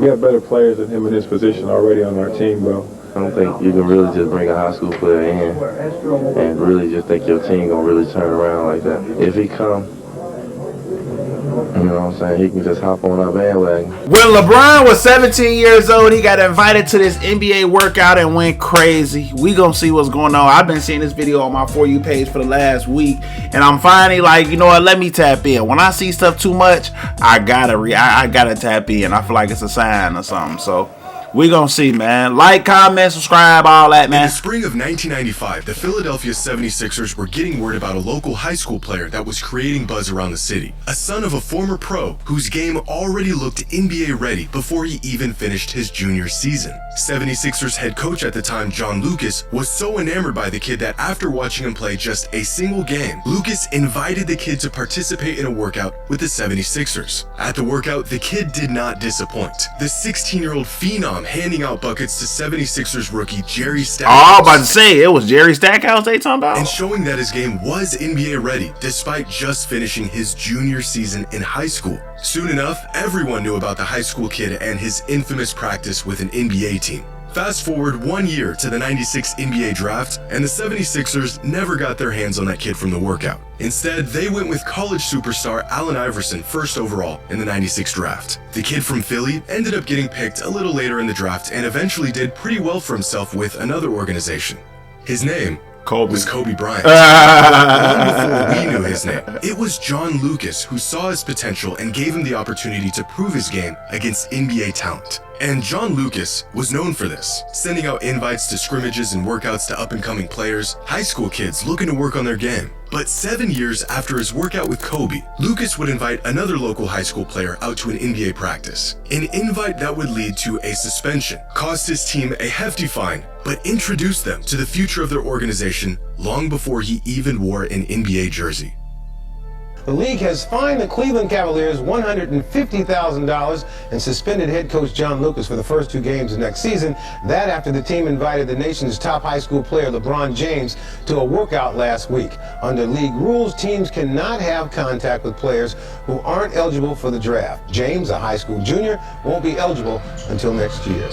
We have better players than him in his position already on our team, bro. I don't think you can really just bring a high school player in and really just think your team gonna really turn around like that. If he come, you know what I'm saying, he can just hop on our bandwagon. When LeBron was 17 years old, he got invited to this NBA workout and went crazy. We gonna see what's going on. I've been seeing this video on my For You page for the last week, and I'm finally like, you know what, let me tap in. When I see stuff too much, I gotta tap in. I feel like it's a sign or something. So we gonna see, man. Like, comment, subscribe, all that, man. In the spring of 1995, the Philadelphia 76ers were getting word about a local high school player that was creating buzz around the city. A son of a former pro whose game already looked NBA ready before he even finished his junior season. 76ers head coach at the time, John Lucas, was so enamored by the kid that after watching him play just a single game, Lucas invited the kid to participate in a workout with the 76ers. At the workout, the kid did not disappoint. The 16-year-old phenom handing out buckets to 76ers rookie Jerry Stackhouse. Oh, I was about to say, it was Jerry Stackhouse they talking about? And showing that his game was NBA ready despite just finishing his junior season in high school. Soon enough, everyone knew about the high school kid and his infamous practice with an NBA team. Fast forward 1 year to the 96 NBA draft, and the 76ers never got their hands on that kid from the workout. Instead, they went with college superstar Allen Iverson first overall in the 96 draft. The kid from Philly ended up getting picked a little later in the draft and eventually did pretty well for himself with another organization. His name was Kobe Bryant. Long before we knew his name, it was John Lucas who saw his potential and gave him the opportunity to prove his game against NBA talent. And John Lucas was known for this, sending out invites to scrimmages and workouts to up-and-coming players, high school kids looking to work on their game. But 7 years after his workout with Kobe, Lucas would invite another local high school player out to an NBA practice. An invite that would lead to a suspension, cost his team a hefty fine, but introduced them to the future of their organization long before he even wore an NBA jersey. The league has fined the Cleveland Cavaliers $150,000 and suspended head coach John Lucas for the first 2 games of next season. That after the team invited the nation's top high school player, LeBron James, to a workout last week. Under league rules, teams cannot have contact with players who aren't eligible for the draft. James, a high school junior, won't be eligible until next year.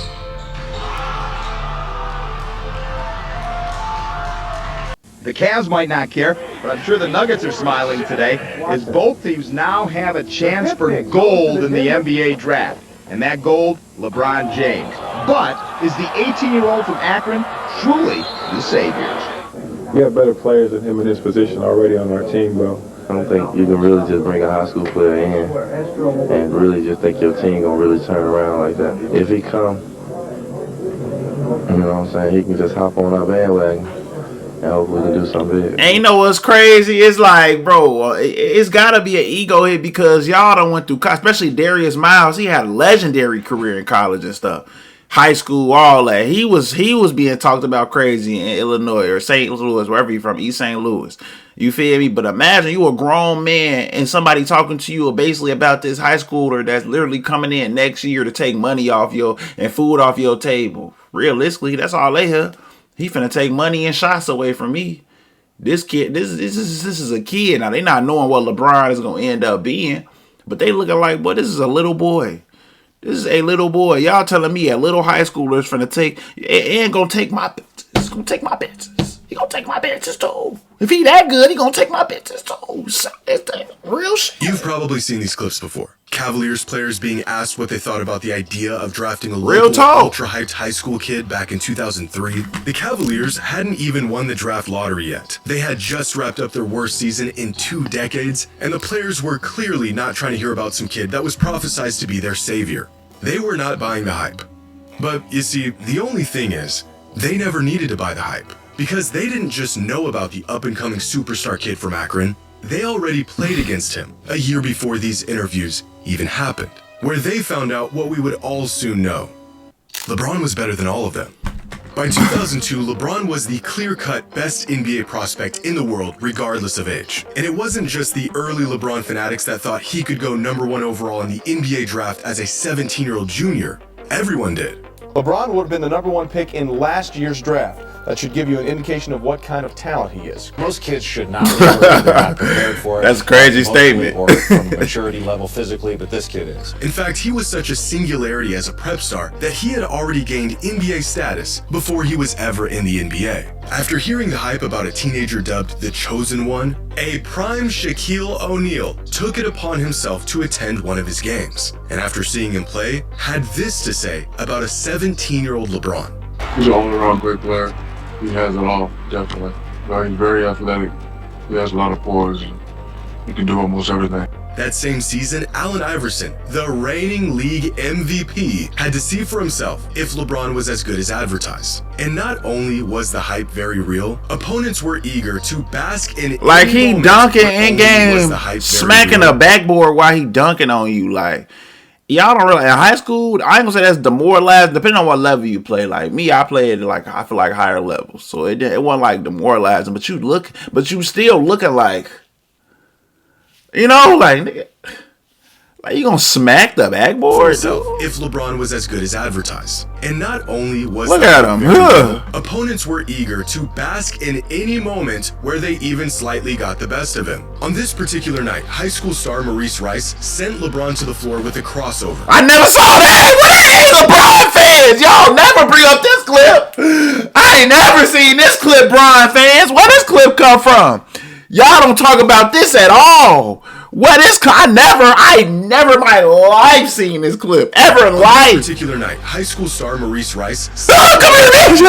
The Cavs might not care, but I'm sure the Nuggets are smiling today, as both teams now have a chance for gold in the NBA draft. And that gold, LeBron James. But is the 18-year-old from Akron truly the savior? We have better players than him in his position already on our team, bro. I don't think you can really just bring a high school player in and really just think your team gonna really turn around like that. If he come, you know what I'm saying, he can just hop on our bandwagon. And hopefully we can do something big. And you know what's crazy? It's like, bro, it's gotta be an ego hit because y'all done went through, especially Darius Miles. He had a legendary career in college and stuff, high school, all that. He was being talked about crazy in Illinois or St. Louis, wherever you're from, East St. Louis. You feel me? But imagine you a grown man and somebody talking to you basically about this high schooler that's literally coming in next year to take money off your and food off your table. Realistically, that's all they have. He finna take money and shots away from me. This kid, this is a kid. Now, they not knowing what LeBron is going to end up being. But they looking like, boy, this is a little boy. This is a little boy. Y'all telling me a little high schooler is finna take, and gonna take my bitches. It's gonna take my bitches. He gonna take my bitches too. If he that good, he gonna take my bitches too. It's real shit. You've probably seen these clips before. Cavaliers players being asked what they thought about the idea of drafting a local ultra-hyped high school kid back in 2003. The Cavaliers hadn't even won the draft lottery yet. They had just wrapped up their worst season in 2 decades, and the players were clearly not trying to hear about some kid that was prophesized to be their savior. They were not buying the hype. But you see, the only thing is, they never needed to buy the hype, because they didn't just know about the up-and-coming superstar kid from Akron. They already played against him a year before these interviews even happened, where they found out what we would all soon know. LeBron was better than all of them. By 2002, LeBron was the clear-cut best NBA prospect in the world, regardless of age. And it wasn't just the early LeBron fanatics that thought he could go #1 overall in the NBA draft as a 17-year-old junior. Everyone did. LeBron would have been the #1 pick in last year's draft. That should give you an indication of what kind of talent he is. Most kids should not remember that they're not prepared for it. That's a crazy emotionally statement. Or from a maturity level physically, but this kid is. In fact, he was such a singularity as a prep star that he had already gained NBA status before he was ever in the NBA. After hearing the hype about a teenager dubbed the Chosen One, a prime Shaquille O'Neal took it upon himself to attend one of his games, and after seeing him play, had this to say about a 17-year-old LeBron. He's an all-around great player. He has it all, definitely. He's very athletic. He has a lot of poise. He can do almost everything. That same season, Allen Iverson, the reigning league MVP, had to see for himself if LeBron was as good as advertised. And not only was the hype very real, opponents were eager to bask in Like any he moment, dunking but in only was game, the hype very smacking real. a backboard while he dunking on you. Like, y'all don't really, in high school, I ain't gonna say that's demoralizing, depending on what level you play. Like me, I played like, I feel like higher levels. So it wasn't like demoralizing, but you still looking like, you know, like, nigga, like you gonna smack the backboard? Himself, if LeBron was as good as advertised. And not only was Look the at hype him, very huh? real, opponents were eager to bask in any moment where they even slightly got the best of him. On this particular night, high school star Maurice Rice sent LeBron to the floor with a crossover. I never saw that. What LeBron fans? Y'all never bring up this clip. I ain't never seen this clip, Bron fans. Where this clip come from? Y'all don't talk about this at all. What is? I never in my life seen this clip ever in On life. this particular night, high school star Maurice Rice Oh, come here, bitch.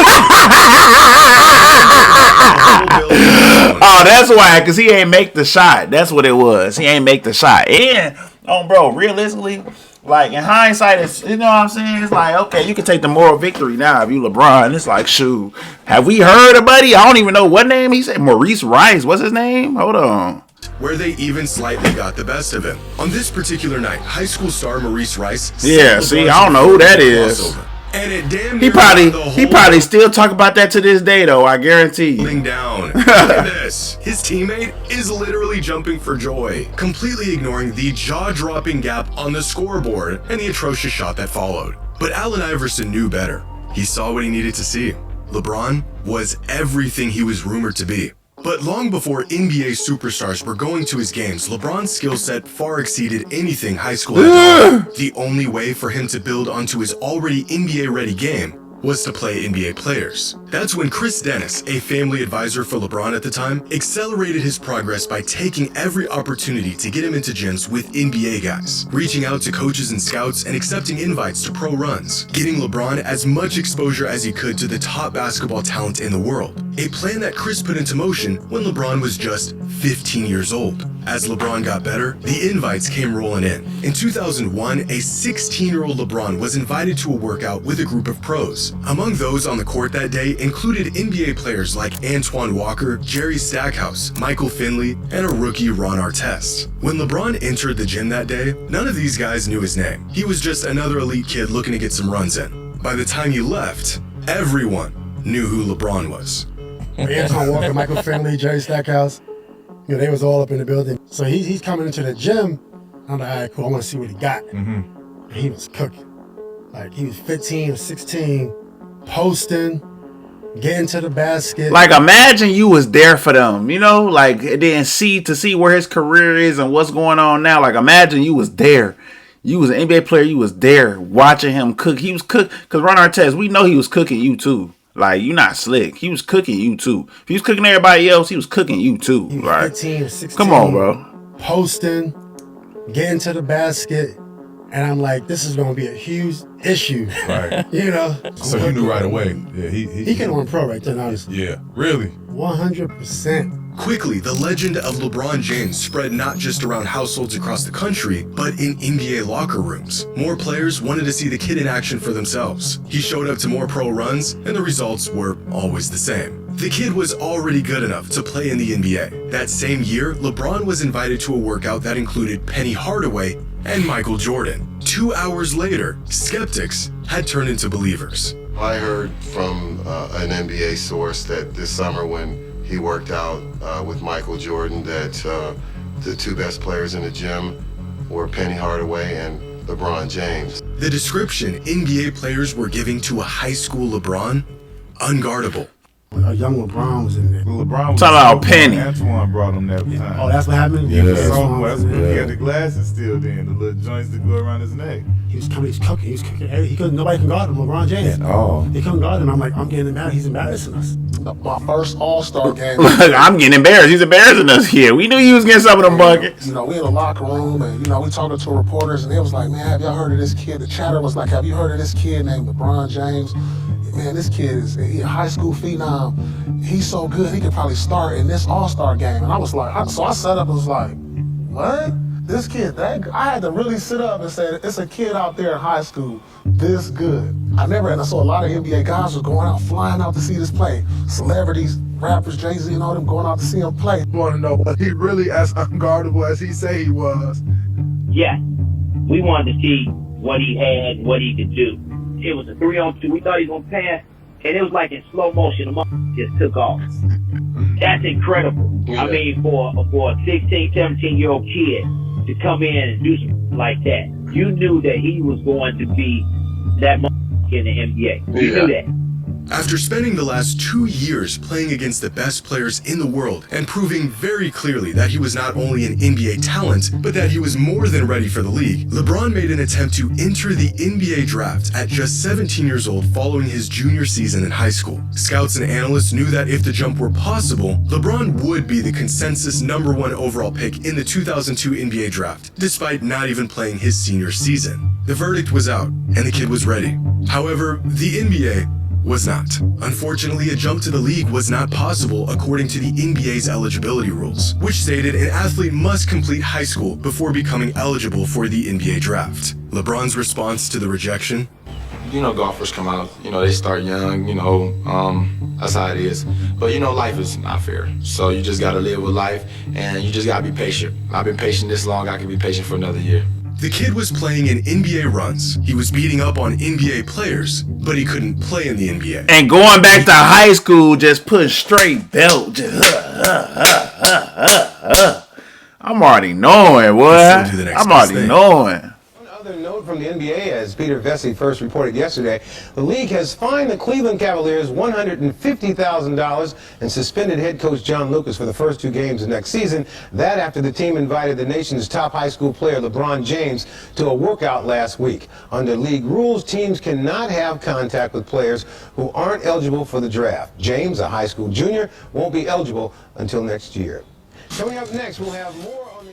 Oh, that's why, because he ain't make the shot. That's what it was. He ain't make the shot. And, bro, realistically, like, in hindsight, it's, you know what I'm saying? It's like, okay, you can take the moral victory now if you LeBron. It's like, shoot, have we heard of buddy? I don't even know what name he said. Maurice Rice. What's his name? Hold on. where they even slightly got the best of him. On this particular night, high school star Maurice Rice. Yeah, see, I don't know who that is. Crossover. And it damn He near got the probably whole still talk about that to this day, though. I guarantee you. falling down. Look at this. His teammate is literally jumping for joy, completely ignoring the jaw-dropping gap on the scoreboard and the atrocious shot that followed. But Allen Iverson knew better. He saw what he needed to see. LeBron was everything he was rumored to be. But long before NBA superstars were going to his games, LeBron's skill set far exceeded anything high school had to offer. The only way for him to build onto his already NBA-ready game was to play NBA players. That's when Chris Dennis, a family advisor for LeBron at the time, accelerated his progress by taking every opportunity to get him into gyms with NBA guys, reaching out to coaches and scouts and accepting invites to pro runs, getting LeBron as much exposure as he could to the top basketball talent in the world. A plan that Chris put into motion when LeBron was just 15 years old. As LeBron got better, the invites came rolling in. In 2001, a 16-year-old LeBron was invited to a workout with a group of pros. Among those on the court that day included NBA players like Antoine Walker, Jerry Stackhouse, Michael Finley, and a rookie Ron Artest. When LeBron entered the gym that day, none of these guys knew his name. He was just another elite kid looking to get some runs in. By the time he left, everyone knew who LeBron was. Antoine Walker, Michael Finley, Jerry Stackhouse, you know, they was all up in the building. So he's coming into the gym. I'm like, all right, cool, I want to see what he got. And he was cooking. Like, he was 15 or 16, posting, getting to the basket. Like, imagine you was there for them, you know, like, then see where his career is and what's going on now. Like, imagine you was there. You was an NBA player. You was there watching him cook. He was cook because Ron Artest, we know he was cooking you too. Like, you not slick. He was cooking you too. If he was cooking everybody else, he was cooking you too. He was Right? 15 or 16. Come on, bro. Posting, getting to the basket. And I'm like, this is going to be a huge issue. Right. You know? So you knew right away. Yeah, He can run pro right then, honestly. Yeah, really? 100%. Quickly, the legend of LeBron James spread not just around households across the country, but in NBA locker rooms. More players wanted to see the kid in action for themselves. He showed up to more pro runs, and the results were always the same. The kid was already good enough to play in the NBA. That same year, LeBron was invited to a workout that included Penny Hardaway and Michael Jordan. 2 hours later, skeptics had turned into believers. I heard from an NBA source that this summer when he worked out with Michael Jordan that the two best players in the gym were Penny Hardaway and LeBron James. The description NBA players were giving to a high school LeBron? Unguardable. A young LeBron was in there. LeBron was Talking about Penny. Antoine brought him that time. Oh, that's what happened? Yeah, Antoine so was in there. he had the glasses still then, the little joints that go around his neck. He was cooking. He couldn't. Nobody can guard him. LeBron James. He couldn't guard him. I'm like, I'm getting mad. He's embarrassing us. My first All-Star game. I'm getting embarrassed. He's embarrassing us here. We knew he was getting some of them buckets. You know, we in the locker room and, you know, we talking to reporters and they was like, man, have y'all heard of this kid? The chatter was like, have you heard of this kid named LeBron James? Man, this kid is a high school phenom. He's so good, he could probably start in this All-Star game. And I was like, so I sat up and was like, what? This kid, I had to really sit up and say, it's a kid out there in high school this good. And I saw a lot of NBA guys was going out, flying out to see this play. Celebrities, rappers, Jay-Z and all them going out to see him play. You want to know, was he really as unguardable as he say he was? Yes. We wanted to see what he had, what he could do. It was a 3-on-2. We thought he was going to pass, and it was like in slow motion. The just took off. That's incredible. Yeah. I mean, for a 16, 17-year-old kid to come in and do something like that, you knew that he was going to be that in the NBA. You knew that. After spending the last 2 years playing against the best players in the world and proving very clearly that he was not only an NBA talent, but that he was more than ready for the league, LeBron made an attempt to enter the NBA draft at just 17 years old following his junior season in high school. Scouts and analysts knew that if the jump were possible, LeBron would be the consensus #1 overall pick in the 2002 NBA draft, despite not even playing his senior season. The verdict was out, and the kid was ready. However, the NBA was not. Unfortunately, a jump to the league was not possible according to the NBA's eligibility rules, which stated an athlete must complete high school before becoming eligible for the NBA draft. LeBron's response to the rejection? You know, golfers come out, you know, they start young, you know, that's how it is. But, you know, life is not fair. So you just got to live with life, and you just got to be patient. I've been patient this long, I can be patient for another year. The kid was playing in NBA runs. He was beating up on NBA players, but he couldn't play in the NBA. And going back to high school, just put straight belt. Just, I'm already knowing, what? I'm already knowing. Another note from the NBA, as Peter Vesey first reported yesterday, the league has fined the Cleveland Cavaliers $150,000 and suspended head coach John Lucas for the first 2 games of next season. That after the team invited the nation's top high school player, LeBron James, to a workout last week. Under league rules, teams cannot have contact with players who aren't eligible for the draft. James, a high school junior, won't be eligible until next year. Coming up next, we'll have more on the...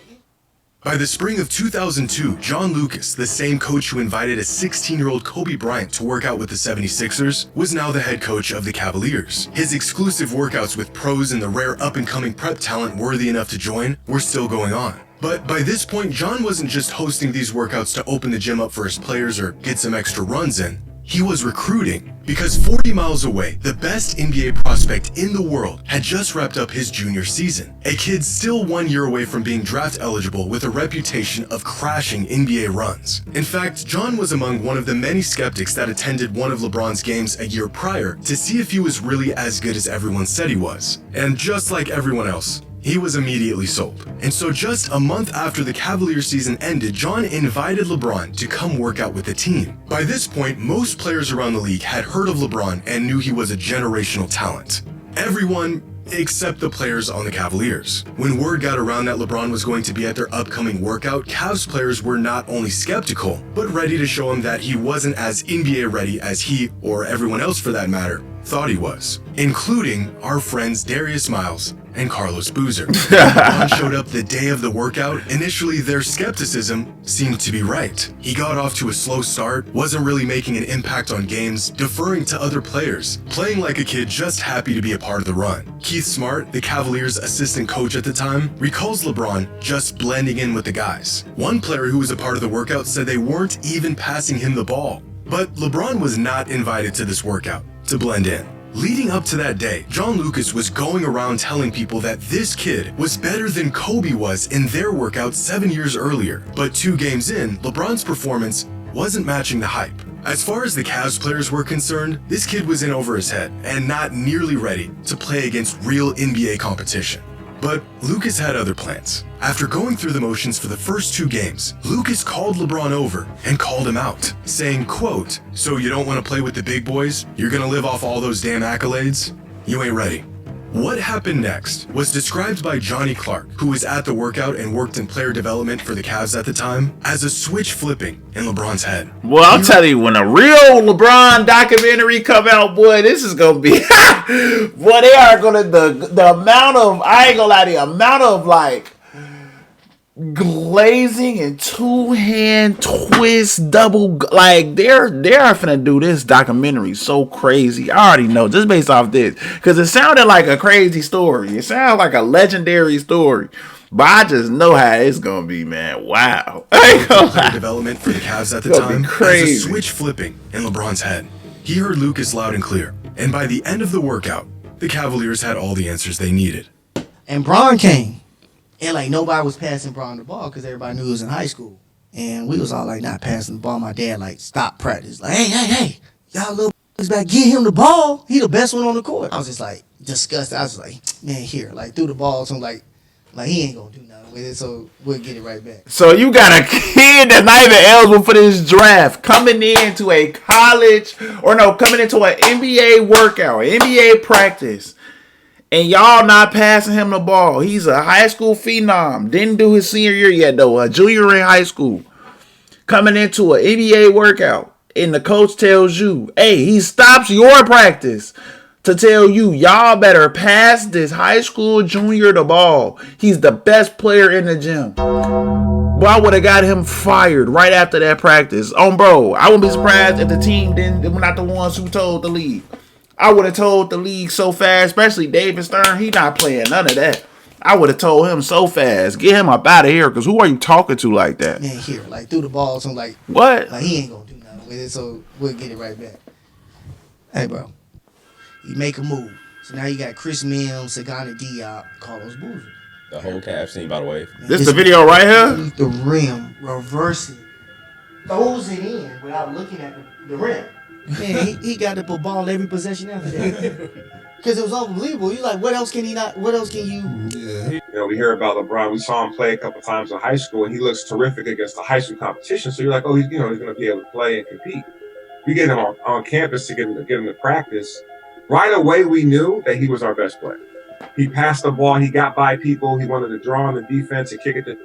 By the spring of 2002, John Lucas, the same coach who invited a 16-year-old Kobe Bryant to work out with the 76ers, was now the head coach of the Cavaliers. His exclusive workouts with pros and the rare up-and-coming prep talent worthy enough to join were still going on. But by this point, John wasn't just hosting these workouts to open the gym up for his players or get some extra runs in. He was recruiting, because 40 miles away, the best NBA prospect in the world had just wrapped up his junior season. A kid still 1 year away from being draft eligible with a reputation of crashing NBA runs. In fact, John was among one of the many skeptics that attended one of LeBron's games a year prior to see if he was really as good as everyone said he was. And just like everyone else, he was immediately sold. And so just a month after the Cavaliers season ended, John invited LeBron to come work out with the team. By this point, most players around the league had heard of LeBron and knew he was a generational talent. Everyone except the players on the Cavaliers. When word got around that LeBron was going to be at their upcoming workout, Cavs players were not only skeptical, but ready to show him that he wasn't as NBA ready as he, or everyone else for that matter, thought he was, including our friends Darius Miles and Carlos Boozer. When LeBron showed up the day of the workout, initially their skepticism seemed to be right. He got off to a slow start, wasn't really making an impact on games, deferring to other players, playing like a kid just happy to be a part of the run. Keith Smart, the Cavaliers' assistant coach at the time, recalls LeBron just blending in with the guys. One player who was a part of the workout said they weren't even passing him the ball. But LeBron was not invited to this workout to blend in. Leading up to that day, John Lucas was going around telling people that this kid was better than Kobe was in their workout 7 years earlier. But 2 games in, LeBron's performance wasn't matching the hype. As far as the Cavs players were concerned, this kid was in over his head and not nearly ready to play against real NBA competition. But Lucas had other plans. After going through the motions for the first 2 games, Lucas called LeBron over and called him out, saying, quote, "So you don't want to play with the big boys? You're gonna live off all those damn accolades?" You ain't ready. What happened next was described by Johnny Clark, who was at the workout and worked in player development for the Cavs at the time, as a switch flipping in LeBron's head. Well, I'll tell you, when a real LeBron documentary come out, boy, this is gonna be boy, they are gonna the amount of, I ain't gonna lie, the amount of like glazing and two-hand twist double, like they're finna do this documentary so crazy. I already know just based off this, because it sounded like a crazy story. It sounds like a legendary story, but I just know how it's gonna be, man. Wow. Development for the Cavs at the It's time gonna be as crazy. a switch flipping in LeBron's head. He heard Lucas loud and clear, and by the end of the workout, the Cavaliers had all the answers they needed. And Bron came. And like nobody was passing Bron the ball because everybody knew he was in high school. And we was all like not passing the ball. My dad like stopped practice. Like, hey, y'all little back, get him the ball. He the best one on the court. I was just like disgusted. I was like, man, here, like threw the ball. So like he ain't gonna do nothing with it. So we'll get it right back. So you got a kid that's not even eligible for this draft coming into a college, or no, coming into an NBA workout, NBA practice, and y'all not passing him the ball. He's a high school phenom. Didn't do his senior year yet, though. A junior in high school. Coming into an NBA workout. And the coach tells you, hey, he stops your practice to tell you, y'all better pass this high school junior the ball. He's the best player in the gym. Boy, I would have got him fired right after that practice. Bro, I wouldn't be surprised if the team were not the ones who told the league. I would have told the league so fast, especially David Stern. He not playing none of that. I would have told him so fast, get him up out of here, because who are you talking to like that? Man, here, like threw the ball. So like, what? Like he ain't gonna do nothing with it. So we'll get it right back. Hey, bro, you make a move. So now you got Chris Mims, Sagana Diop, Carlos Boozer. The whole Cavs team, by the way. This is the video right here? Underneath the rim, reverse it, throws it in without looking at the rim. Man, he got to put ball every possession after that. Because it was unbelievable. You're like, what else can he not? What else can you? Yeah. You know, we hear about LeBron. We saw him play a couple times in high school, and he looks terrific against the high school competition. So you're like, oh, he's going to be able to play and compete. We get him on campus to get him to practice. Right away, we knew that he was our best player. He passed the ball. He got by people. He wanted to draw on the defense and kick it.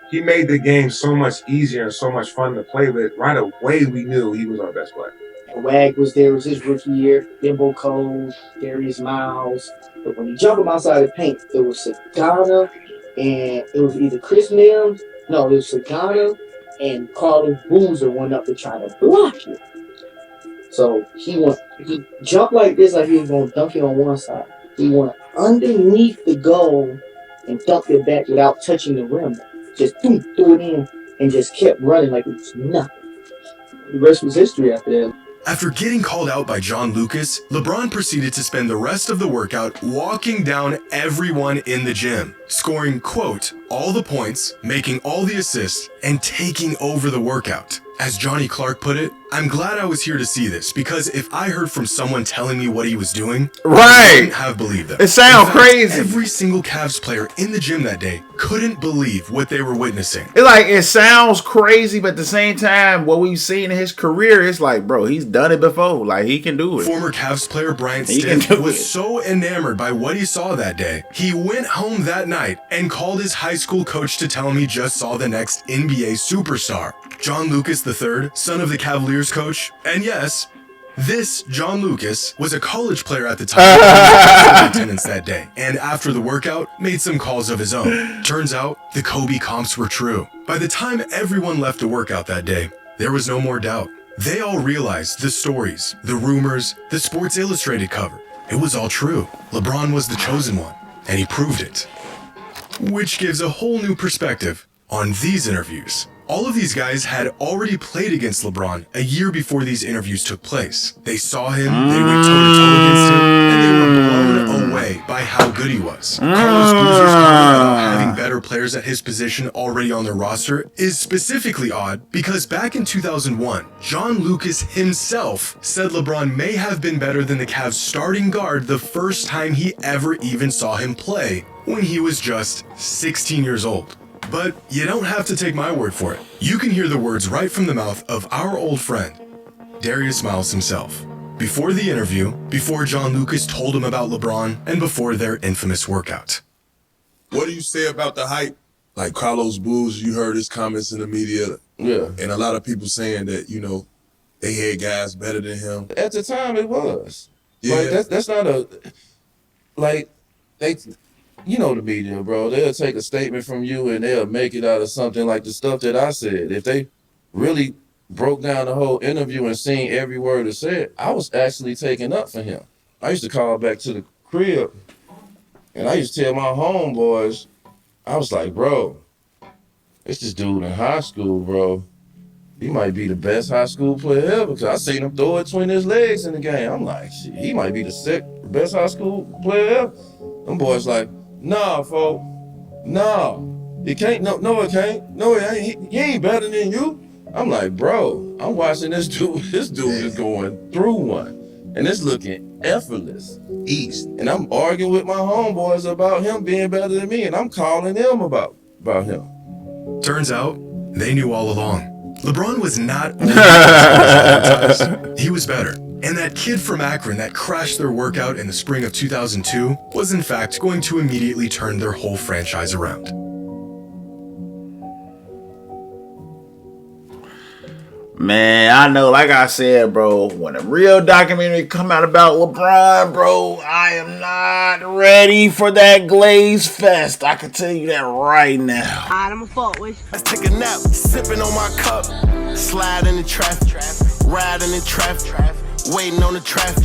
He made the game so much easier and so much fun to play with. Right away, we knew he was our best player. Wag was there. It was his rookie year. Dimbo Cole, Darius Miles. But when you jump him outside the paint, it was Sagana, and it was either Chris Mims. No, it was Sagana and Carlos Boozer went up to try to block it. So he jumped like this, like he was going to dunk it on one side. He went underneath the goal and dunked it back without touching the rim. Just threw it in and just kept running like it was nothing. The rest was history after that. After getting called out by John Lucas, LeBron proceeded to spend the rest of the workout walking down everyone in the gym, scoring, quote, all the points, making all the assists, and taking over the workout. As Johnny Clark put it, I'm glad I was here to see this, because if I heard from someone telling me what he was doing, I wouldn't have believed them. It sounds crazy. Every single Cavs player in the gym that day couldn't believe what they were witnessing. It sounds crazy, but at the same time, what we've seen in his career, it's like, bro, he's done it before. Like, he can do it. Former Cavs player Bryant Stiff was so enamored by what he saw that day, he went home that night and called his high school coach to tell him he just saw the next NBA superstar, John Lucas III, son of the Cavaliers coach. And yes, this John Lucas was a college player at the time, in attendance that day, and after the workout, made some calls of his own. Turns out, the Kobe comps were true. By the time everyone left the workout that day, there was no more doubt. They all realized the stories, the rumors, the Sports Illustrated cover. It was all true. LeBron was the chosen one, and he proved it. Which gives a whole new perspective on these interviews. All of these guys had already played against LeBron a year before these interviews took place. They saw him, they went toe-to-toe against him, and they were blown away by how good he was. Carlos Boozer's comment about having better players at his position already on their roster is specifically odd because back in 2001, John Lucas himself said LeBron may have been better than the Cavs starting guard the first time he ever even saw him play, when he was just 16 years old. But you don't have to take my word for it. You can hear the words right from the mouth of our old friend, Darius Miles himself. Before the interview, before John Lucas told him about LeBron, and before their infamous workout. What do you say about the hype? Like Carlos Bulls, you heard his comments in the media. Yeah. And a lot of people saying that, you know, they had guys better than him. At the time, it was. Yeah. Like, that's not a, like, they, you know the media, bro. They'll take a statement from you and they'll make it out of something like the stuff that I said. If they really broke down the whole interview and seen every word it said, I was actually taking up for him. I used to call back to the crib and I used to tell my homeboys, I was like, bro, it's this dude in high school, bro. He might be the best high school player ever because I seen him throw it between his legs in the game. I'm like, shit, he might be the best high school player ever. Them boys like, nah, folk, no. He can't, no, it can't. No, it ain't. He ain't better than you. I'm like, bro, I'm watching this dude. This dude is going through one. And it's looking effortless. East. And I'm arguing with my homeboys about him being better than me. And I'm calling them about him. Turns out, they knew all along. LeBron was not only he was better. And that kid from Akron that crashed their workout in the spring of 2002 was in fact going to immediately turn their whole franchise around. Man, I know, like I said, bro, when a real documentary come out about LeBron, bro, I am not ready for that Glaze Fest. I can tell you that right now. Alright, I'm a fuck with you. Let's take a nap, sipping on my cup, slide in the traffic, riding in traffic, waiting on the traffic.